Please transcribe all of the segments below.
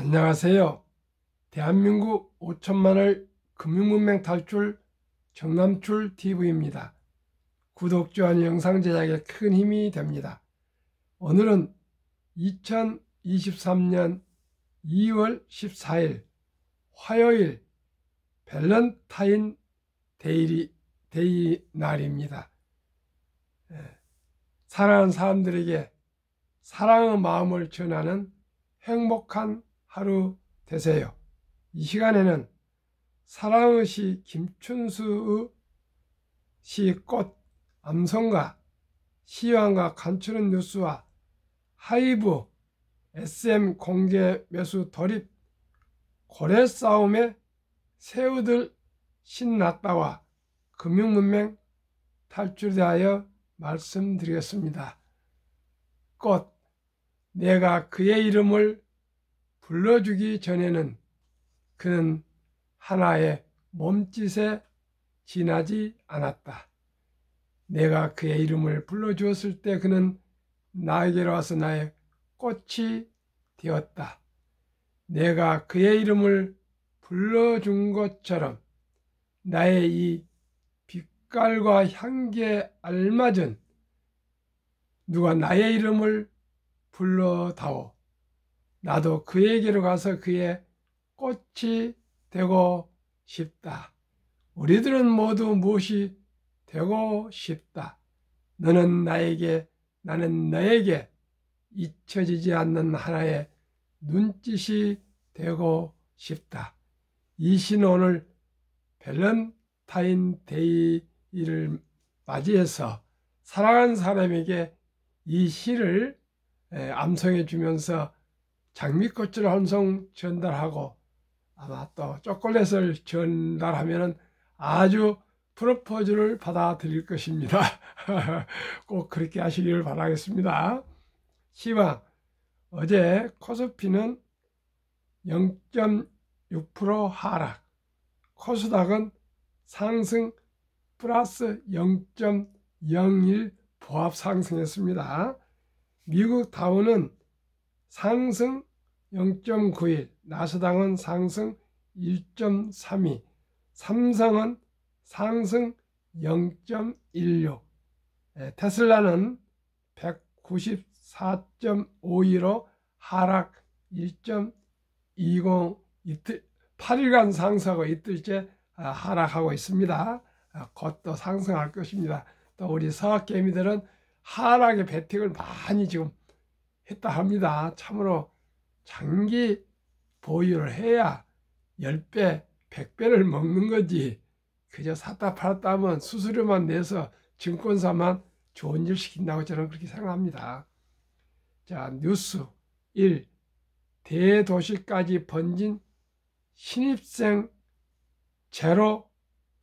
안녕하세요. 대한민국 5천만을 금융문맹 탈출 정남출 TV입니다. 구독, 좋아요, 영상 제작에 큰 힘이 됩니다. 오늘은 2023년 2월 14일 화요일 밸런타인 데이 날입니다. 사랑하는 사람들에게 사랑의 마음을 전하는 행복한 하루 되세요. 이 시간에는 사랑의 시 김춘수의 시 꽃, 암송가, 시황과 간추린 뉴스와 하이브, SM 공개 매수 돌입, 고래 싸움에 새우들 신났다와 금융문맹 탈출에 대하여 말씀드리겠습니다. 꽃, 내가 그의 이름을 불러주기 전에는 그는 하나의 몸짓에 지나지 않았다. 내가 그의 이름을 불러주었을 때 그는 나에게로 와서 나의 꽃이 되었다. 내가 그의 이름을 불러준 것처럼 나의 이 빛깔과 향기에 알맞은 누가 나의 이름을 불러다오. 나도 그에게로 가서 그의 꽃이 되고 싶다. 우리들은 모두 무엇이 되고 싶다. 너는 나에게, 나는 너에게 잊혀지지 않는 하나의 눈짓이 되고 싶다. 이 시는 오늘 밸런타인 데이를 맞이해서 사랑하는 사람에게 이 시를 암송해 주면서 장미꽃을 한 송 전달하고 아마 또 초콜릿을 전달하면 아주 프로포즈를 받아들일 것입니다. 꼭 그렇게 하시기를 바라겠습니다. 시황, 어제 코스피는 0.6% 하락, 코스닥은 상승 플러스 0.01 보합 상승했습니다. 미국 다우는 상승 0.91, 나스닥은 상승 1.32, 삼성은 상승 0.16, 테슬라는 194.52로 하락 1.20, 8일간 상승하고 이틀째 하락하고 있습니다. 곧 또 상승할 것입니다. 또 우리 서학개미들은 하락의 베팅을 많이 지금 했다 합니다. 참으로 장기 보유를 해야 10배, 100배를 먹는 거지. 그저 샀다 팔았다 하면 수수료만 내서 증권사만 좋은 일 시킨다고 저는 그렇게 생각합니다. 자, 뉴스 1. 대도시까지 번진 신입생 제로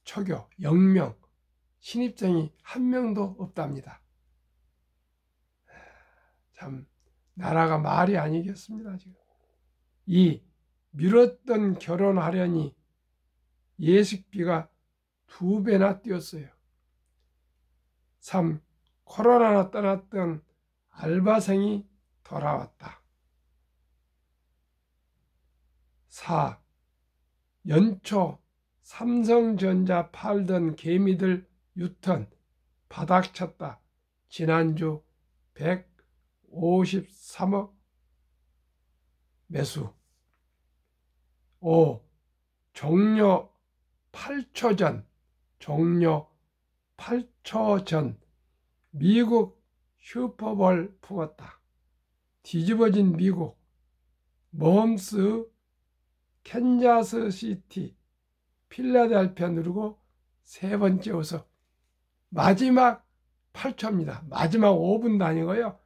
초교 0명, 신입생이 한 명도 없답니다. 참 나라가 말이 아니겠습니다. 지금. 2. 미뤘던 결혼하려니 예식비가 2배나 뛰었어요. 3. 코로나나 떠났던 알바생이 돌아왔다. 4. 연초 삼성전자 팔던 개미들 유턴 바닥쳤다. 지난주 153억 매수. 5. 종료 8초 전 미국 슈퍼볼 품었다. 뒤집어진 미국 머홈스 캔자스시티 필라델피아 누르고 세 번째 우승. 마지막 8초입니다. 마지막 5분도 아니고요.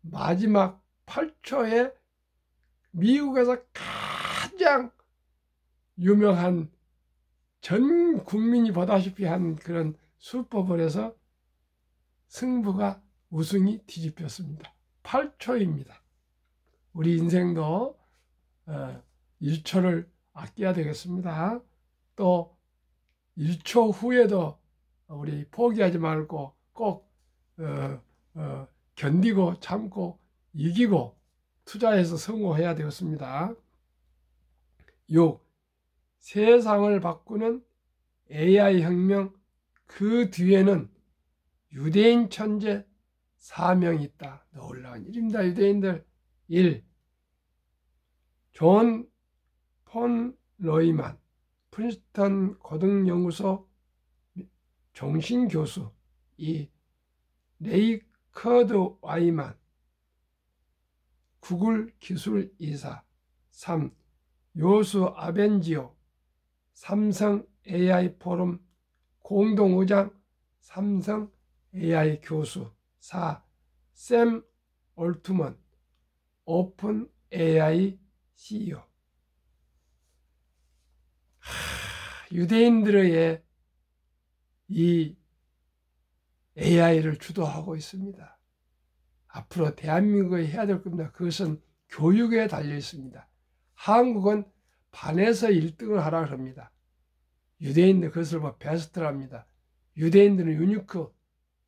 마지막 8초에 미국에서 가장 유명한 전 국민이 보다시피 한 그런 슈퍼볼에서 승부가 우승이 뒤집혔습니다. 8초입니다. 우리 인생도 1초를 아껴야 되겠습니다. 또 1초 후에도 우리 포기하지 말고 꼭 견디고 참고 이기고 투자해서 성공해야 되겠습니다. 6. 세상을 바꾸는 AI 혁명, 그 뒤에는 유대인 천재 사명이 있다. 놀라운 일입니다. 유대인들. 1. 존 폰 로이만, 프린스턴 고등연구소 종신교수. 2. 레이커드 와이만, 구글 기술이사. 3. 요수 아벤지오, 삼성 AI 포럼 공동의장, 삼성 AI 교수. 4. 샘 올트먼, 오픈 AI CEO. 유대인들의 이 AI를 주도하고 있습니다. 앞으로 대한민국이 해야 될 겁니다. 그것은 교육에 달려 있습니다. 한국은 반에서 1등을 하라 그럽니다. 유대인들 그것을 베스트랍니다. 유대인들은 유니크,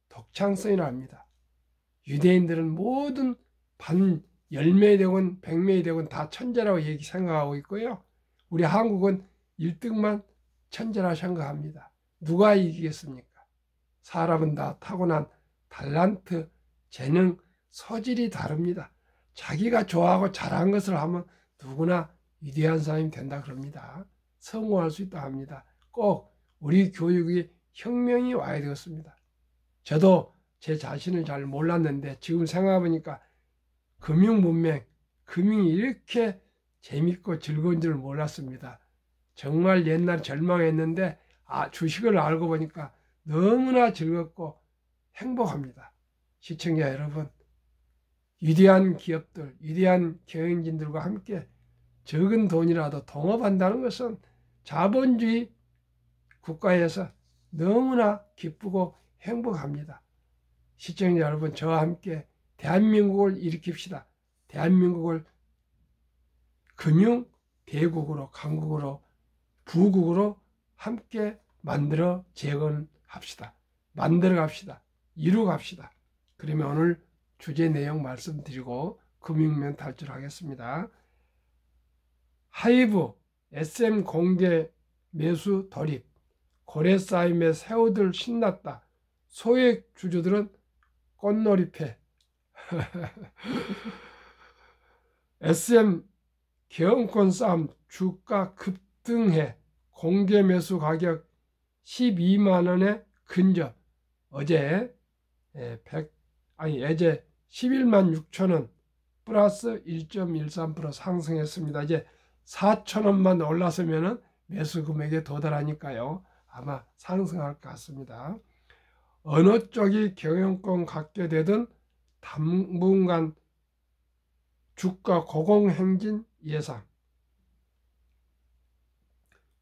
독창성이라 합니다. 유대인들은 모든 반 10명이 되건 100명이 되건 다 천재라고 생각하고 있고요. 우리 한국은 1등만 천재라고 생각합니다. 누가 이기겠습니까? 사람은 다 타고난 달란트, 재능, 소질이 다릅니다. 자기가 좋아하고 잘한 것을 하면 누구나 위대한 사람이 된다 그럽니다. 성공할 수 있다 합니다. 꼭 우리 교육이 혁명이 와야 되겠습니다. 저도 제 자신을 잘 몰랐는데 지금 생각해보니까 금융문맹, 금융이 이렇게 재밌고 즐거운 줄 몰랐습니다. 정말 옛날 절망했는데 주식을 알고 보니까 너무나 즐겁고 행복합니다. 시청자 여러분, 위대한 기업들, 위대한 경영진들과 함께 적은 돈이라도 동업한다는 것은 자본주의 국가에서 너무나 기쁘고 행복합니다. 시청자 여러분, 저와 함께 대한민국을 일으킵시다. 대한민국을 금융 대국으로, 강국으로, 부국으로 함께 만들어 재건합시다. 만들어 갑시다. 이루 갑시다. 그러면 오늘 주제 내용 말씀드리고 금융면 탈출하겠습니다. 하이브 SM 공개 매수 돌입, 고래 쌓임에 새우들 신났다. 소액 주주들은 꽃놀이패. SM 경영권 싸움, 주가 급등해 공개 매수 가격 12만원에 근접. 어제 어제 11만 6천원 플러스 1.13% 상승했습니다. 이제 4천원만 올랐으면 매수 금액에 도달하니까요. 아마 상승할 것 같습니다. 어느 쪽이 경영권 갖게 되든 당분간 주가 고공행진 예상.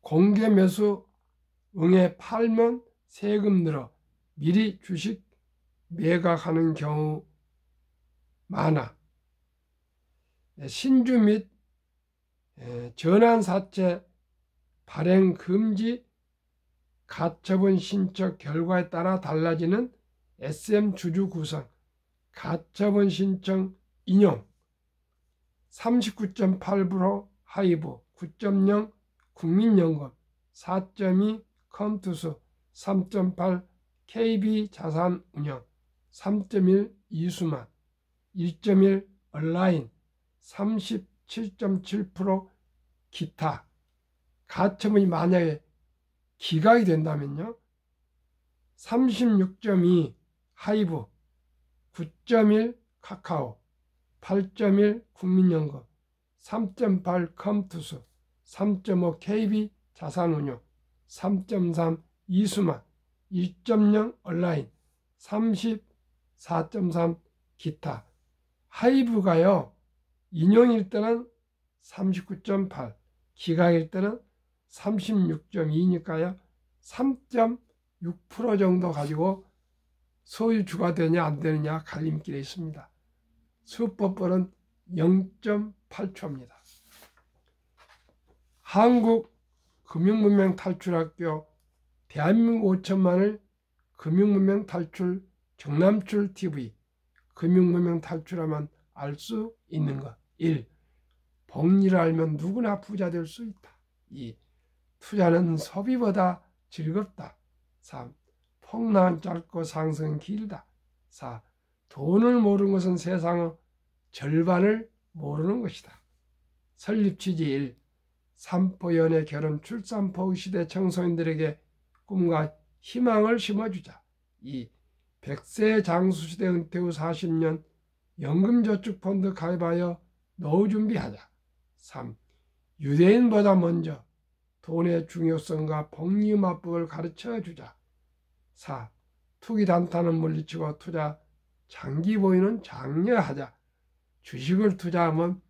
공개 매수 응해 팔면 세금 늘어 미리 주식 매각하는 경우 많아. 신주 및 전환사채 발행 금지 가처분 신청 결과에 따라 달라지는 SM 주주 구성, 가처분 신청 인용 39.8% 하이브, 9.0 국민연금, 4.2 컴투스, 3.8 KB자산운용, 3.1 이수만, 1.1 온라인, 37.7% 기타. 가처분이 만약에 기각이 된다면요, 36.2 하이브, 9.1 카카오, 8.1 국민연금, 3.8 컴투스, 3.5 KB 자산운용, 3.3 이수만, 1.0 온라인, 34.3 기타. 하이브가요, 인용일 때는 39.8, 기각일 때는 36.2니까요. 3.6% 정도 가지고 소유주가 되냐 안 되느냐 갈림길에 있습니다. 슈퍼볼은 0.8초입니다. 한국 금융문명 탈출학교 대한민국 5천만을 금융문명 탈출 정남출 TV 금융문명 탈출하면 알 수 있는 것. 1. 복리를 알면 누구나 부자 될 수 있다. 2. 투자는 소비보다 즐겁다. 3. 폭락은 짧고 상승은 길다. 4. 돈을 모르는 것은 세상의 절반을 모르는 것이다. 설립 취지 1. 산포, 연애, 결혼, 출산, 포 시대 청소년들에게 꿈과 희망을 심어주자. 2. 100세 장수시대 은퇴 후 40년 연금저축펀드 가입하여 노후 준비하자. 3. 유대인보다 먼저 돈의 중요성과 복리음화법을 가르쳐주자. 4. 투기 단타는 물리치고 투자 장기 보유는 장려하자. 주식을 투자하면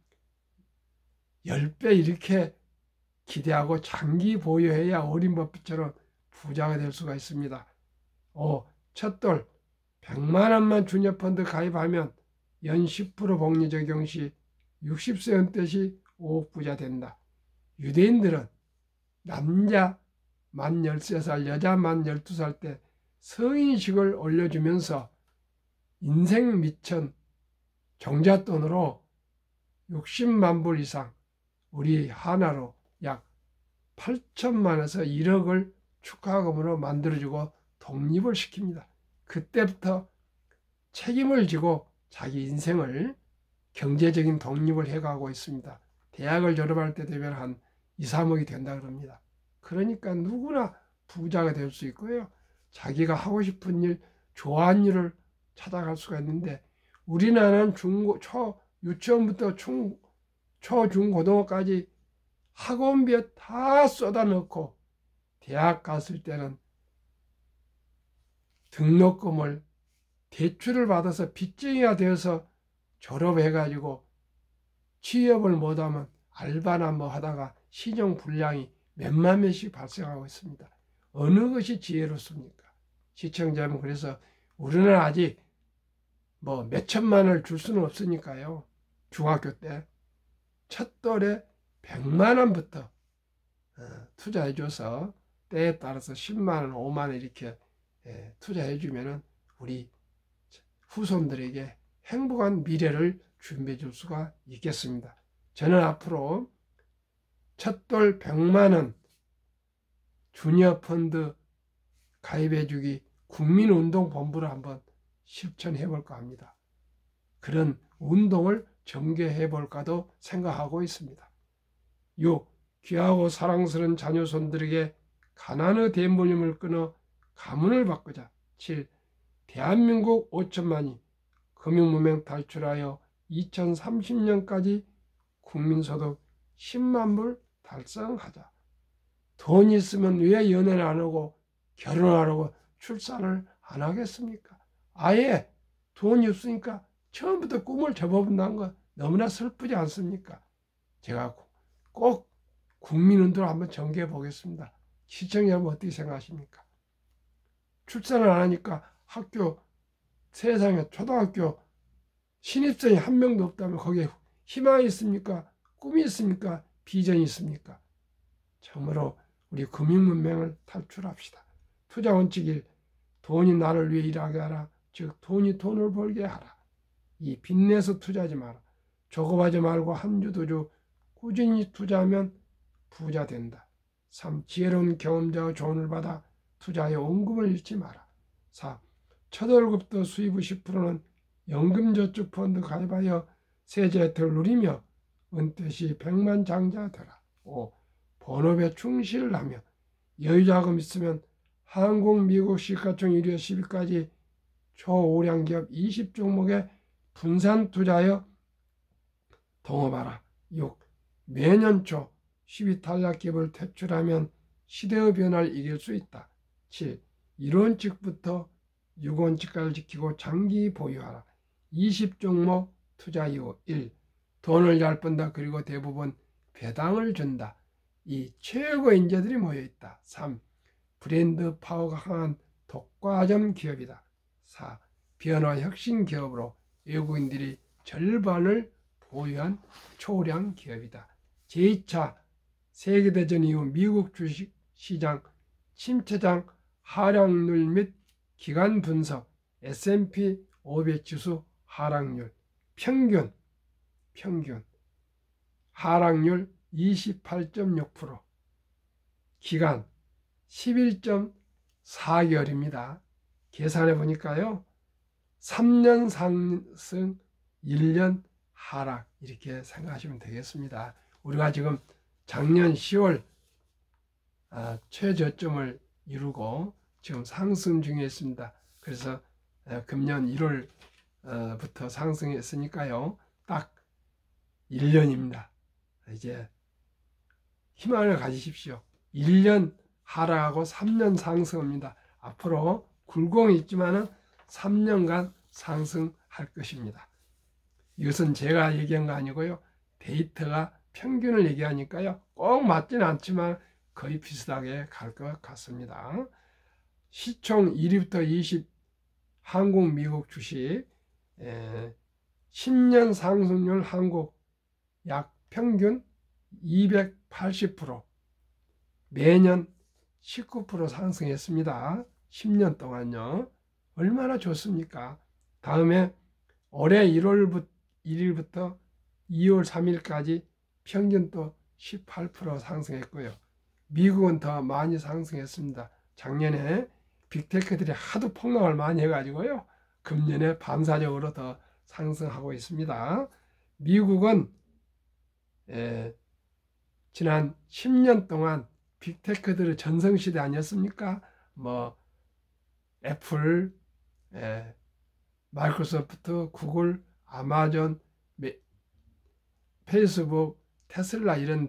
10배 이렇게 기대하고 장기 보유해야 어린 버핏처럼 부자가 될 수가 있습니다. 5. 첫돌 100만 원만 주녀펀드 가입하면 연 10% 복리 적용 시 60세 은퇴 시 5억 부자 된다. 유대인들은 남자 만 13살, 여자 만 12살 때 성인식을 올려주면서 인생 미천 종잣돈으로 60만 불 이상, 우리 하나로 약 8천만에서 1억을 축하금으로 만들어주고 독립을 시킵니다. 그때부터 책임을 지고 자기 인생을 경제적인 독립을 해가고 있습니다. 대학을 졸업할 때 되면 한 2, 3억이 된다 그럽니다. 그러니까 누구나 부자가 될 수 있고요. 자기가 하고 싶은 일, 좋아하는 일을 찾아갈 수가 있는데, 우리나라는 유치원부터 초, 중, 고등어까지 학원비에 다 쏟아넣고 대학 갔을 때는 등록금을 대출을 받아서 빚쟁이가 되어서 졸업해가지고 취업을 못하면 알바나 뭐 하다가 신용불량이 몇만 명씩 발생하고 있습니다. 어느 것이 지혜롭습니까? 시청자분, 그래서 우리는 아직 뭐 몇천만 원을 줄 수는 없으니까요. 중학교 때 첫 돌에 100만 원부터 투자해줘서 때에 따라서 10만 원, 5만 원 이렇게 투자해주면은 우리 후손들에게 행복한 미래를 준비해 줄 수가 있겠습니다. 저는 앞으로 첫돌 100만 원 주니어펀드 가입해주기 국민운동본부를 한번 실천해 볼까 합니다. 그런 운동을 전개해 볼까도 생각하고 있습니다. 6. 귀하고 사랑스러운 자녀손들에게 가난의 대물림을 끊어 가문을 바꾸자. 7. 대한민국 5천만이 금융무명 탈출하여 2030년까지 국민소득 10만 불 달성하자. 돈이 있으면 왜 연애를 안 하고 결혼하려고 출산을 안 하겠습니까? 아예 돈이 없으니까 처음부터 꿈을 접어본다는 거 너무나 슬프지 않습니까? 제가 꼭 국민운동을 한번 전개해 보겠습니다. 시청자 여러분 어떻게 생각하십니까? 출산을 안 하니까 학교, 세상에 초등학교 신입생이 한 명도 없다면 거기에 희망이 있습니까? 꿈이 있습니까? 비전이 있습니까? 참으로 우리 금융문명을 탈출합시다. 투자 원칙 1. 돈이 나를 위해 일하게 하라. 즉 돈이 돈을 벌게 하라. 2. 빚내서 투자하지 마라. 조급하지 말고 한 주 두 주 꾸준히 투자하면 부자 된다. 3. 지혜로운 경험자의 조언을 받아 투자에 원금을 잃지 마라. 4. 첫 월급부터 수입의 10%는 연금저축펀드 가입하여 세제 혜택을 누리며 은퇴 시 100만 장자 되라. 5. 본업에 충실하며 여유자금 있으면 한국, 미국, 시가총 1회 10위까지 초오량 기업 20종목에 분산 투자하여 동업하라. 6. 매년 초 10위 탈락 기업을 퇴출하면 시대의 변화를 이길 수 있다. 7. 1원칙부터 6원칙까지 지키고 장기 보유하라. 20종목 투자 이후 1. 돈을 잘 번다. 그리고 대부분 배당을 준다. 2. 최고의 인재들이 모여있다. 3. 브랜드 파워가 강한 독과점 기업이다. 4. 변화 혁신 기업으로 외국인들이 절반을 보유한 초량 기업이다. 제2차 세계대전 이후 미국 주식시장 침체장 하락률 및 기간 분석 S&P 500 지수 하락률 평균 하락률 28.6%, 기간 11.4개월입니다. 계산해 보니까요, 3년 상승, 1년 하락, 이렇게 생각하시면 되겠습니다. 우리가 지금 작년 10월 최저점을 이루고 지금 상승 중에 있습니다. 그래서 금년 1월부터 상승했으니까요, 딱 1년입니다. 이제 희망을 가지십시오. 1년 하락하고 3년 상승합니다. 앞으로 굴곡이 있지만은 3년간 상승할 것입니다. 이것은 제가 얘기한 거 아니고요, 데이터가 평균을 얘기하니까요, 꼭 맞지는 않지만 거의 비슷하게 갈 것 같습니다. 시총 1위부터 20 한국, 미국 주식 10년 상승률 한국 약 평균 280%, 매년 19% 상승했습니다. 10년 동안요. 얼마나 좋습니까? 다음에 올해 1월 1일부터 2월 3일까지 평균 또 18% 상승했고요. 미국은 더 많이 상승했습니다. 작년에 빅테크들이 하도 폭락을 많이 해가지고요, 금년에 반사적으로 더 상승하고 있습니다. 미국은 지난 10년 동안 빅테크들의 전성시대 아니었습니까? 뭐 애플, 마이크로소프트, 구글, 아마존, 페이스북, 테슬라, 이런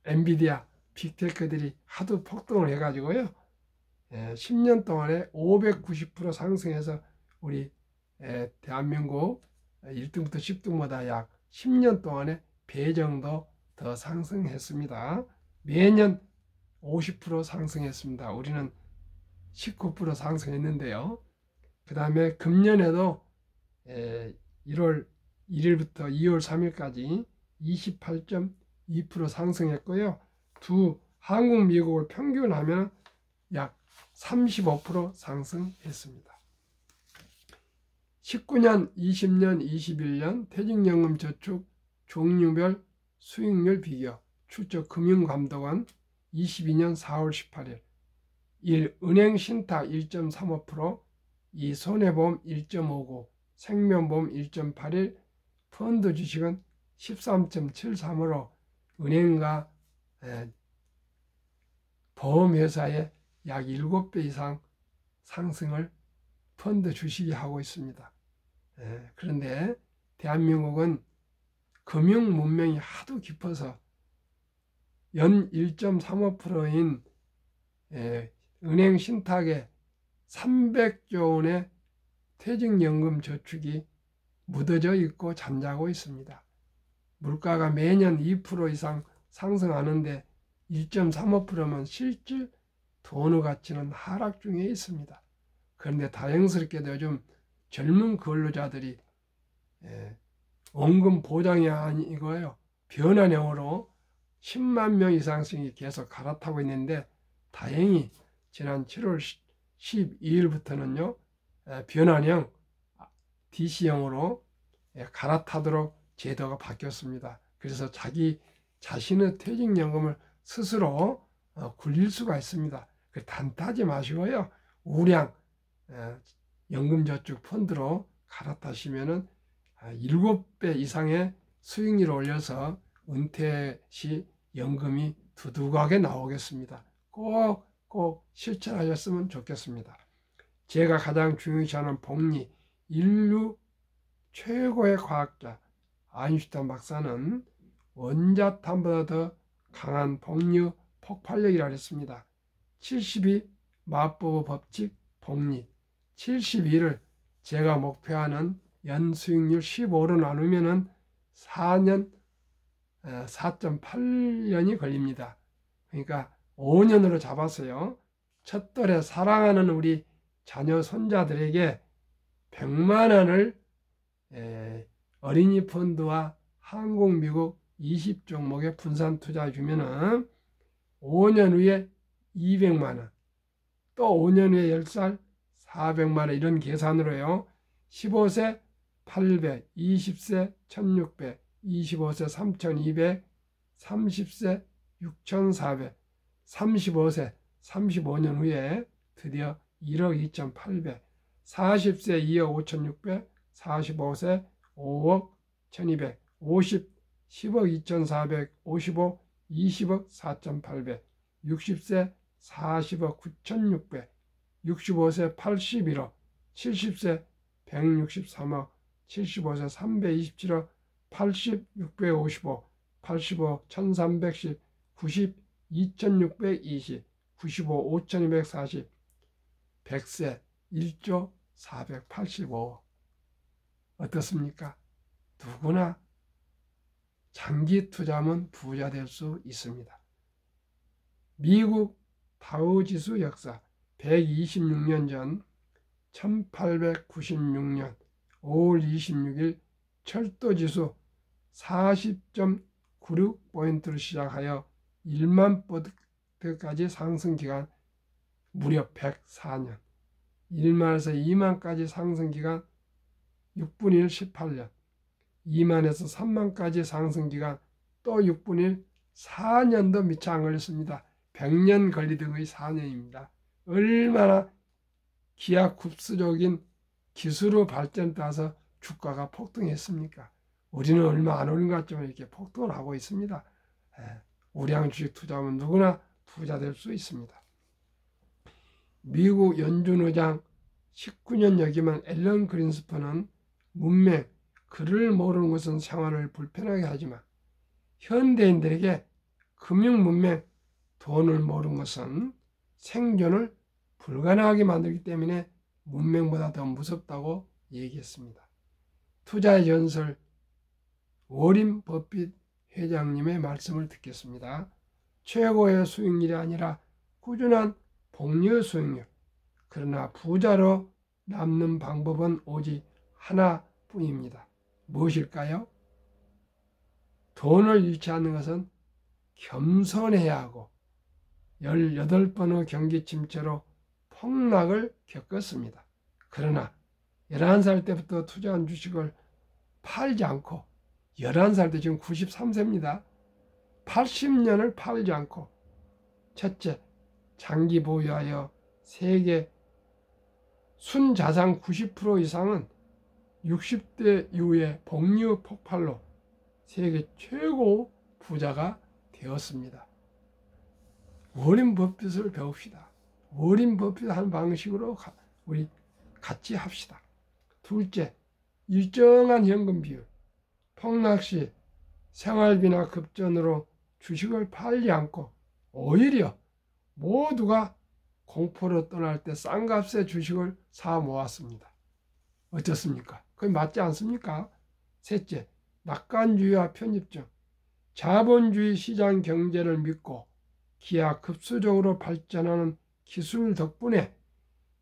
엔비디아 빅테크들이 하도 폭등을 해가지고요, 10년 동안에 590% 상승해서 우리 대한민국 1등부터 10등보다 약 10년 동안에 배 정도 더 상승했습니다. 매년 50% 상승했습니다. 우리는 19% 상승했는데요. 그 다음에 금년에도 1월 1일부터 2월 3일까지 28.2% 상승했고요. 두 한국, 미국을 평균하면 약 35% 상승했습니다. 19년, 20년, 21년 퇴직연금 저축 종류별 수익률 비교 출처금융감독원 22년 4월 18일 1. 은행 신탁 1.35%, 2. 손해보험 1.59%, 생명보험 1.81%, 펀드 주식은 13.73으로 은행과 보험회사의 약 7배 이상 상승을 펀드 주식이 하고 있습니다. 그런데 대한민국은 금융 문명이 하도 깊어서 연 1.35%인 은행 신탁에 300조 원의 퇴직연금 저축이 묻어져 있고 잠자고 있습니다. 물가가 매년 2% 이상 상승하는데 1.35%면 실질 돈의 가치는 하락 중에 있습니다. 그런데 다행스럽게도 요즘 젊은 근로자들이 원금 보장이 아니고요, 변환형으로 10만 명 이상씩이 계속 갈아타고 있는데, 다행히 지난 7월 12일부터는요 변환형 DC형으로 갈아타도록 제도가 바뀌었습니다. 그래서 자기 자신의 퇴직연금을 스스로 굴릴 수가 있습니다. 단타지 마시고요, 우량 연금저축 펀드로 갈아타시면은 7배 이상의 수익률을 올려서 은퇴 시 연금이 두둑하게 나오겠습니다. 꼭 실천하셨으면 좋겠습니다. 제가 가장 중요시하는 복리, 인류 최고의 과학자 아인슈타인 박사는 원자탄보다 더 강한 복리 폭발력이라 했습니다. 72 마법의 법칙 복리, 72를 제가 목표하는 연수익률 15로 나누면은 4.8년이 걸립니다. 그러니까 5년으로 잡았어요. 첫돌에 사랑하는 우리 자녀 손자들에게 100만 원을 어린이 펀드와 한국, 미국 20종목에 분산 투자해 주면은 5년 후에 200만 원, 또 5년 후에 10살 400만 원, 이런 계산으로요. 15세 800, 20세 1600, 25세 3,200, 30세 6,400, 35세 35년 후에 드디어 1억 2,800, 40세 2억 5,600, 45세 5억 1,200, 50, 10억 2,400, 55, 20억 4,800, 60세 40억 9,600, 65세 81억, 70세 163억, 75세 327억, 80, 655, 85, 1310, 90, 2620, 95, 5240, 100세 1조 485억. 어떻습니까? 누구나 장기 투자하면 부자 될 수 있습니다. 미국 다우지수 역사 126년 전 1896년 5월 26일 철도지수 40.96포인트로 시작하여 1만 포인트까지 상승기간 무려 104년, 1만에서 2만까지 상승기간 6분의 1 18년, 2만에서 3만까지 상승기간 또 6분의 1 4년도 미처 안 걸렸습니다. 100년 걸리던 4년입니다. 얼마나 기하급수적인 기술의 발전에 따라서 주가가 폭등했습니까? 우리는 얼마 안 오른 것 같지만 이렇게 폭등을 하고 있습니다. 우량 주식 투자하면 누구나 부자 될 수 있습니다. 미국 연준 의장 19년 역임한 앨런 그린스펀은 문맹, 글을 모르는 것은 생활을 불편하게 하지만 현대인들에게 금융 문맹, 돈을 모르는 것은 생존을 불가능하게 만들기 때문에 문맹보다 더 무섭다고 얘기했습니다. 투자의 전설 워린 버핏 회장님의 말씀을 듣겠습니다. 최고의 수익률이 아니라 꾸준한 복리의 수익률. 그러나 부자로 남는 방법은 오직 하나뿐입니다. 무엇일까요? 돈을 잃지 않는 것은 겸손해야 하고 18번의 경기 침체로 폭락을 겪었습니다. 그러나 11살 때부터 투자한 주식을 팔지 않고 11살 때 지금 93세입니다. 80년을 팔지 않고 첫째, 장기 보유하여 세계 순자산 90% 이상은 60대 이후에 복리 폭발로 세계 최고 부자가 되었습니다. 워린 버핏을 배웁시다. 워린 버핏 한 방식으로 우리 같이 합시다. 둘째, 일정한 현금 비율. 폭락 시 생활비나 급전으로 주식을 팔지 않고 오히려 모두가 공포로 떠날 때 싼 값에 주식을 사 모았습니다. 어떻습니까? 그게 맞지 않습니까? 셋째, 낙관주의와 편집증. 자본주의 시장 경제를 믿고 기하급수적으로 발전하는 기술 덕분에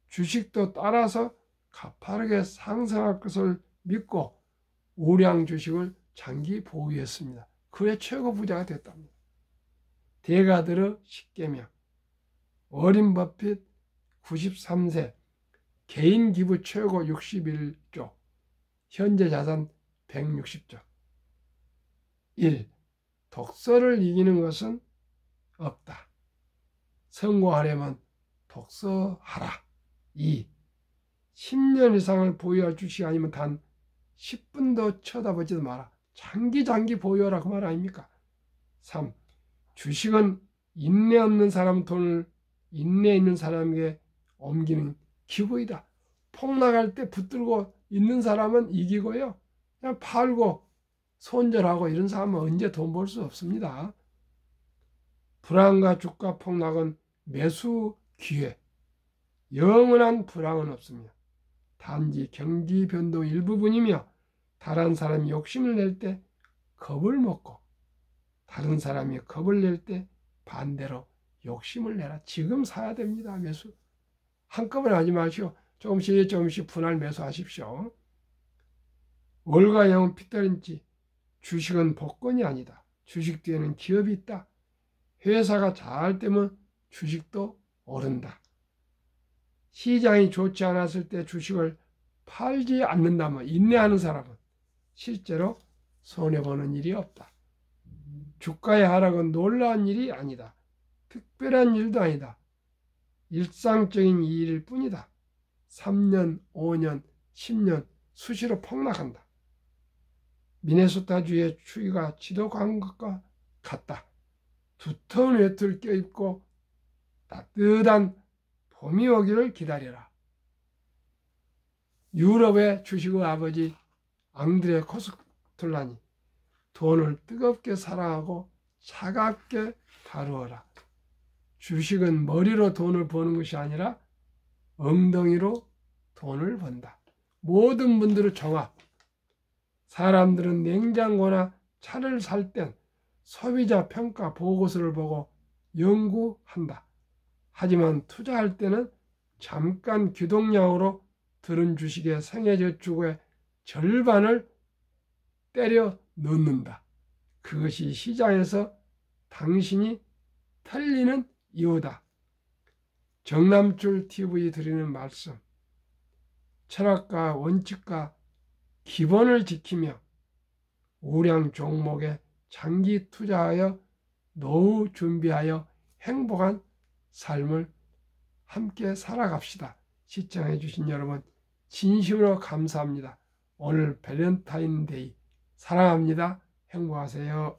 주식도 따라서 가파르게 상승할 것을 믿고 우량 주식을 장기 보유했습니다. 그의 최고 부자가 됐답니다. 대가들의 10계명. 워린 버핏 93세, 개인 기부 최고 61조, 현재 자산 160조. 1. 독서를 이기는 것은 없다. 성공하려면 독서하라. 2. 10년 이상을 보유할 주식이 아니면 단 10분도 쳐다보지도 마라. 장기 보유하라 그 말 아닙니까? 3. 주식은 인내 없는 사람 돈을 인내 있는 사람에게 옮기는 기구이다. 폭락할 때 붙들고 있는 사람은 이기고요. 그냥 팔고 손절하고 이런 사람은 언제 돈 벌 수 없습니다. 불황과 주가 폭락은 매수 기회. 영원한 불황은 없습니다. 단지 경기 변동 일부분이며 다른 사람이 욕심을 낼 때 겁을 먹고 다른 사람이 겁을 낼 때 반대로 욕심을 내라. 지금 사야 됩니다. 매수. 한꺼번에 하지 마시오. 조금씩 분할 매수하십시오. 월가 영은 피터린치. 주식은 복권이 아니다. 주식 뒤에는 기업이 있다. 회사가 잘 되면 주식도 오른다. 시장이 좋지 않았을 때 주식을 팔지 않는다면 인내하는 사람은 실제로 손해보는 일이 없다. 주가의 하락은 놀라운 일이 아니다. 특별한 일도 아니다. 일상적인 일일 뿐이다. 3년, 5년, 10년 수시로 폭락한다. 미네소타주의 추위가 지독한 것과 같다. 두터운 외투를 껴입고 따뜻한 봄이 오기를 기다려라. 유럽의 주식의 아버지 앙드레 코스툴란이 돈을 뜨겁게 사랑하고 차갑게 다루어라. 주식은 머리로 돈을 버는 것이 아니라 엉덩이로 돈을 번다. 모든 분들의 종합. 사람들은 냉장고나 차를 살 땐 소비자 평가 보고서를 보고 연구한다. 하지만 투자할 때는 잠깐 기동량으로 들은 주식의 생애저축의 절반을 때려 넣는다. 그것이 시장에서 당신이 털리는 이유다. 정남줄 TV 드리는 말씀. 철학과 원칙과 기본을 지키며 우량 종목에 장기 투자하여 노후 준비하여 행복한 삶을 함께 살아갑시다. 시청해 주신 여러분 진심으로 감사합니다. 오늘 발렌타인데이 사랑합니다. 행복하세요.